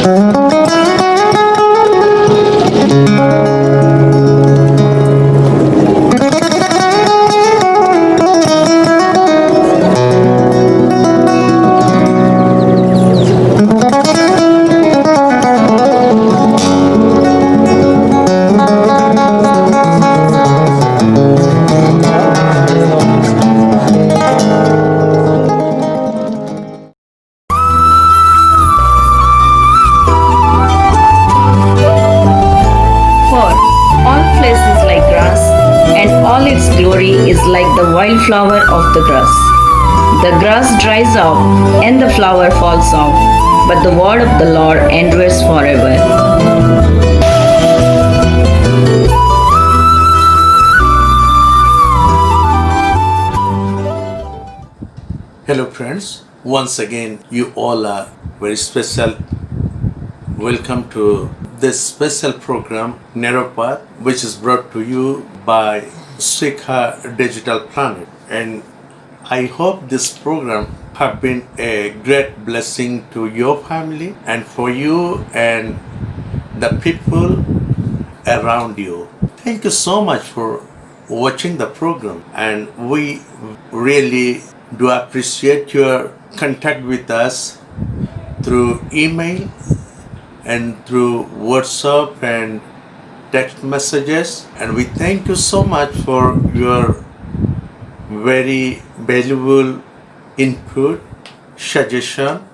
For all flesh is like grass, and all its glory is like the wildflower of the grass. The grass dries up, and the flower falls off, but the word of the Lord endures forever. Hello friends, once again you all are very special. Welcome to this special program Narrow Path, which is brought to you by Sikha Digital Planet. And I hope this program have been a great blessing to your family and for you and the people around you. Thank you so much for watching the program, and we really do appreciate your contact with us through email and through WhatsApp and text messages. And we thank you so much for your very valuable input, suggestion,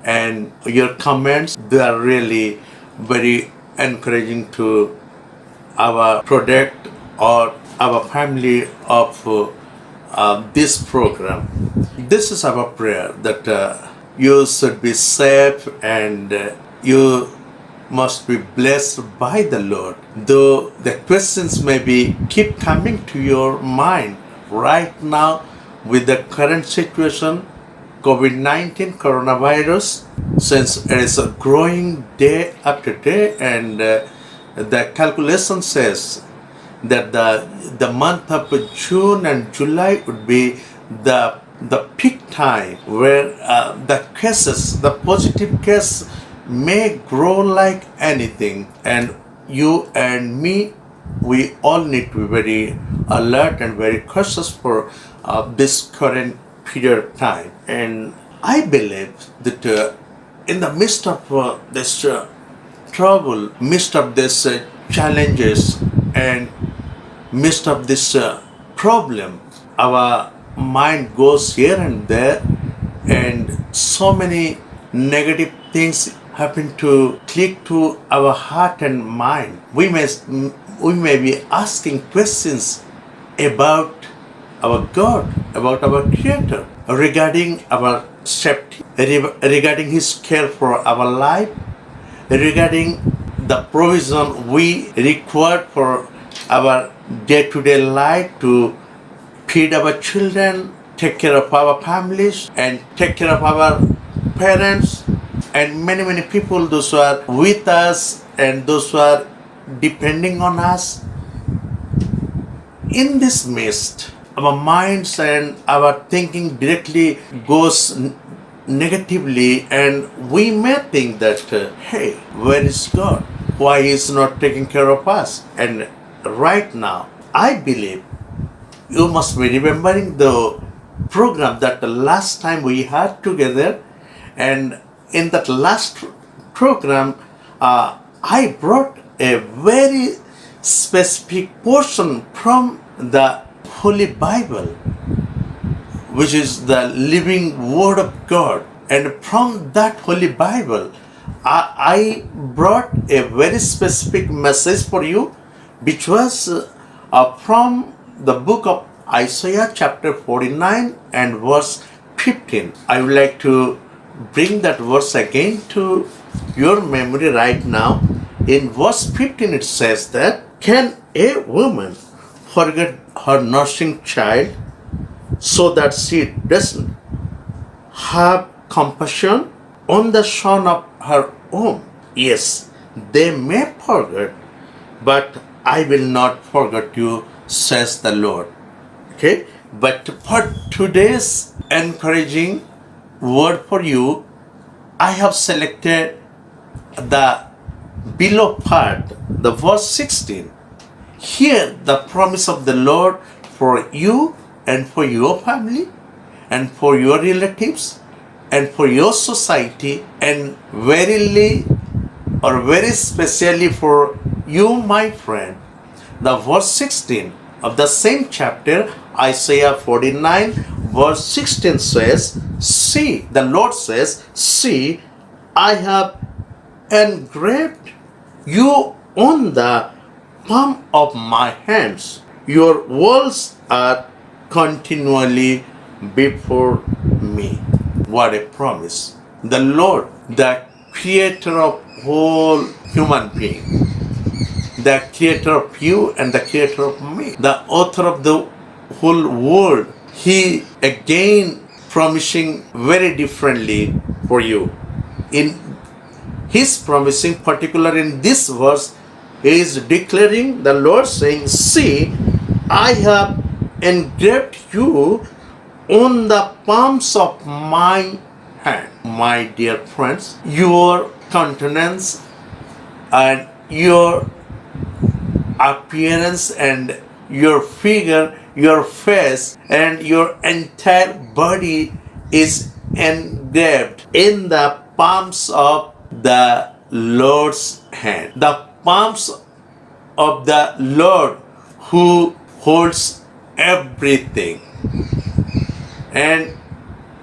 and your comments. They are really very encouraging to our product or our family of this program. This is our prayer that you should be safe and you must be blessed by the Lord. Though the questions may be keep coming to your mind right now with the current situation, COVID-19 coronavirus, since it is growing day after day, and the calculation says that the month of June and July would be the peak time where the cases, the positive case may grow like anything, and you and me, we all need to be very alert and very cautious for this current period of time. And I believe that in the midst of this trouble, midst of this challenges, and midst of this problem, our mind goes here and there, and so many negative things happen to click to our heart and mind. We may be asking questions about our God, about our Creator, regarding our safety, regarding His care for our life, regarding the provision we require for our day-to-day life to feed our children, take care of our families, and take care of our parents, and many people, those who are with us and those who are depending on us. In this midst, our minds and our thinking directly goes negatively, and we may think that, hey, where is God? Why He is not taking care of us? And right now, I believe you must be remembering the program that the last time we had together, and in that last program, I brought a very specific portion from the Holy Bible, which is the living Word of God. And from that Holy Bible, I brought a very specific message for you, which was from the book of Isaiah chapter 49 and verse 15. I would like to bring that verse again to your memory right now. In verse 15 it says that, can a woman forget her nursing child so that she doesn't have compassion on the son of her womb? Yes, they may forget, but I will not forget you, says the Lord. Okay, but for today's encouraging word for you, I have selected the below part, the verse 16, here the promise of the Lord for you and for your family and for your relatives and for your society, and verily or very specially for you, my friend. The verse 16 of the same chapter, Isaiah 49, verse 16 says, see, the Lord says, see, I have engraved you on the palm of my hands. Your words are continually before me. What a promise. The Lord, the creator of whole human being, the creator of you and the creator of me, the author of the whole world, he again promising very differently for you. In his promising, particular in this verse, he is declaring, the Lord saying, see, I have engraved you on the palms of my hand. My dear friends, your countenance and your appearance and your figure, your face and your entire body is engraved in the palms of the Lord's hand. The palms of the Lord who holds everything and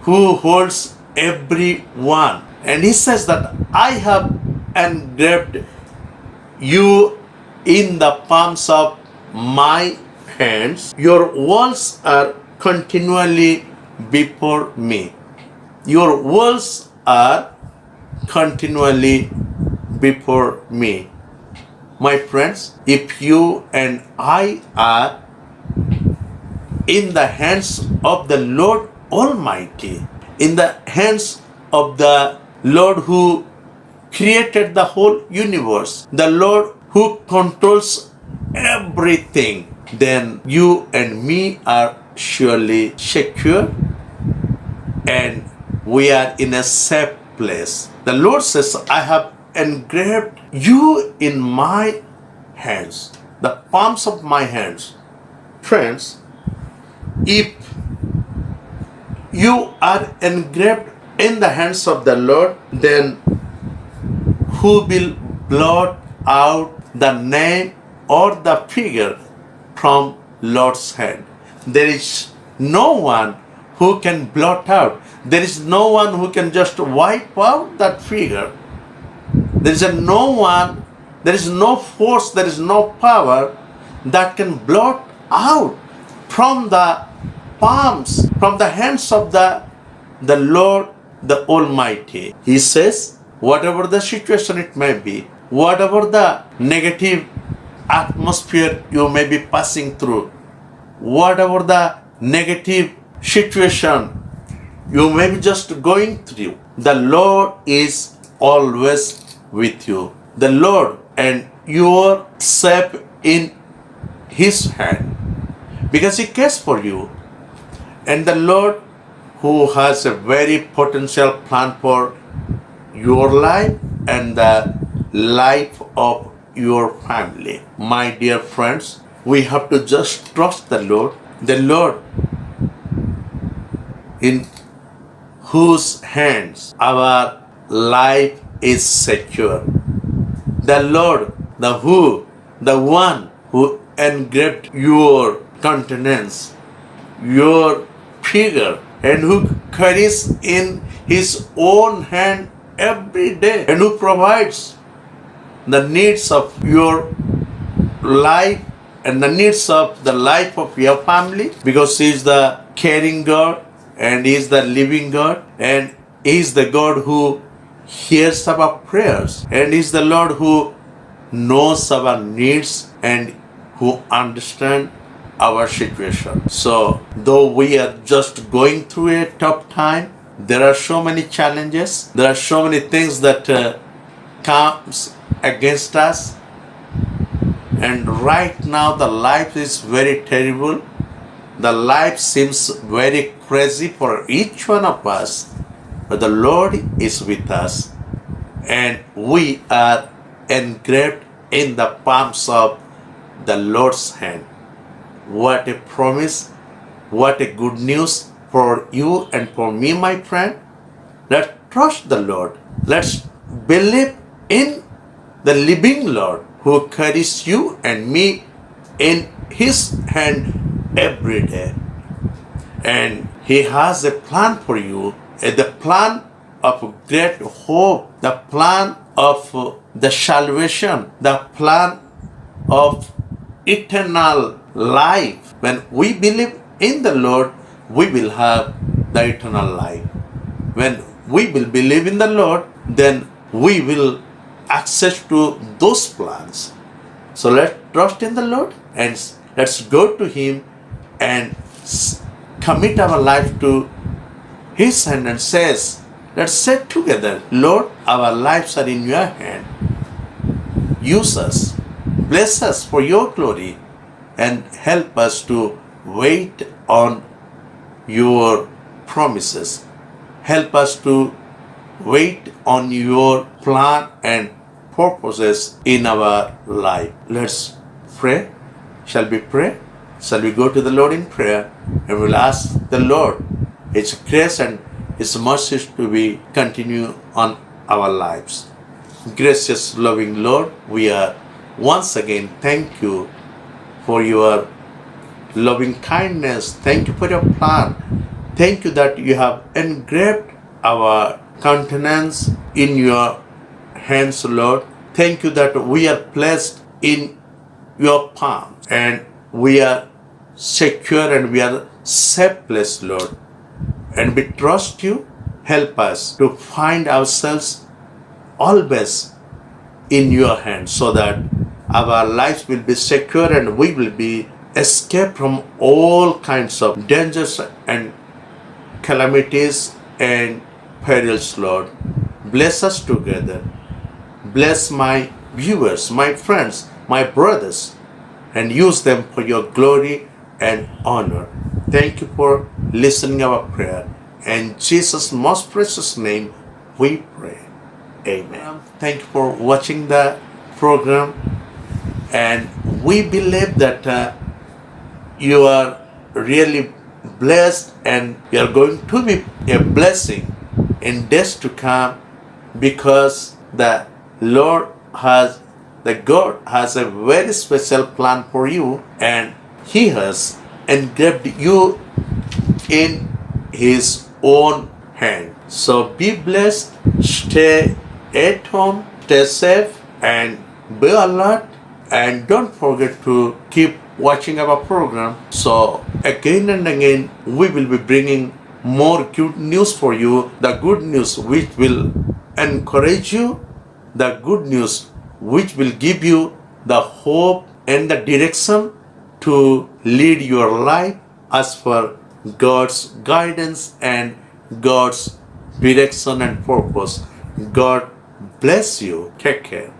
who holds everyone. And he says that I have engraved you in the palms of my hands. Your walls are continually before me. Your walls are continually before me. My friends, if you and I are in the hands of the Lord Almighty, in the hands of the Lord who created the whole universe, the Lord who controls everything, then you and me are surely secure and we are in a safe place. The Lord says, I have engraved you in my hands, the palms of my hands. Friends, if you are engraved in the hands of the Lord, then who will blot out the name or the figure from Lord's hand? There is no one who can blot out. There is no one who can just wipe out that figure. There is no one, there is no force, there is no power that can blot out from the palms, from the hands of the Lord, the Almighty. He says, whatever the situation it may be, whatever the negative atmosphere you may be passing through, whatever the negative situation you may be just going through, the Lord is always with you. The Lord, and you are safe in His hand because He cares for you. And the Lord, who has a very potential plan for your life and the life of your family. My dear friends, we have to just trust the Lord in whose hands our life is secure. The Lord, the one who engraved your countenance, your figure, and who carries in His own hand every day, and who provides the needs of your life and the needs of the life of your family, because He is the caring God and He is the living God, and He is the God who hears our prayers, and He is the Lord who knows our needs and who understands our situation. So though we are just going through a tough time, there are so many challenges, there are so many things that comes against us, and right now the life is very terrible. The life seems very crazy for each one of us, but the Lord is with us, and we are engraved in the palms of the Lord's hand. What a promise, what a good news for you and for me, my friend. Let's trust the Lord. Let's believe in the living Lord who carries you and me in His hand every day. And He has a plan for you, the plan of great hope, the plan of the salvation, the plan of eternal life. When we believe in the Lord, we will have the eternal life. When we will believe in the Lord, then we will access to those plans. So let's trust in the Lord and let's go to Him and commit our life to His hand and let's say together, Lord, our lives are in your hand. Use us, bless us for your glory, and help us to wait on your promises. Help us to wait on your plan and purposes in our life. Let's pray. Shall we pray? Shall we go to the Lord in prayer and we'll ask the Lord His grace and His mercies to be continue on our lives. Gracious, loving Lord, we are once again thank you for your loving kindness. Thank you for your plan. Thank you that you have engraved our countenance in your hands, Lord. Thank you that we are placed in your palm and we are secure and we are safe place, Lord. And we trust you. Help us to find ourselves always in your hands so that our lives will be secure and we will be escaped from all kinds of dangers and calamities and perils, Lord. Bless us together. Bless my viewers, my friends, my brothers, and use them for your glory and honor. Thank you for listening our prayer. In Jesus' most precious name, we pray. Amen. Thank you for watching the program, and we believe that you are really blessed and you are going to be a blessing in days to come because the Lord has, the God has a very special plan for you and He has engraved you in His own hand. So be blessed, stay at home, stay safe and be alert, and don't forget to keep watching our program. So again and again we will be bringing more good news for you, the good news which will encourage you, the good news which will give you the hope and the direction to lead your life as per God's guidance and God's direction and purpose. God bless you. Take care.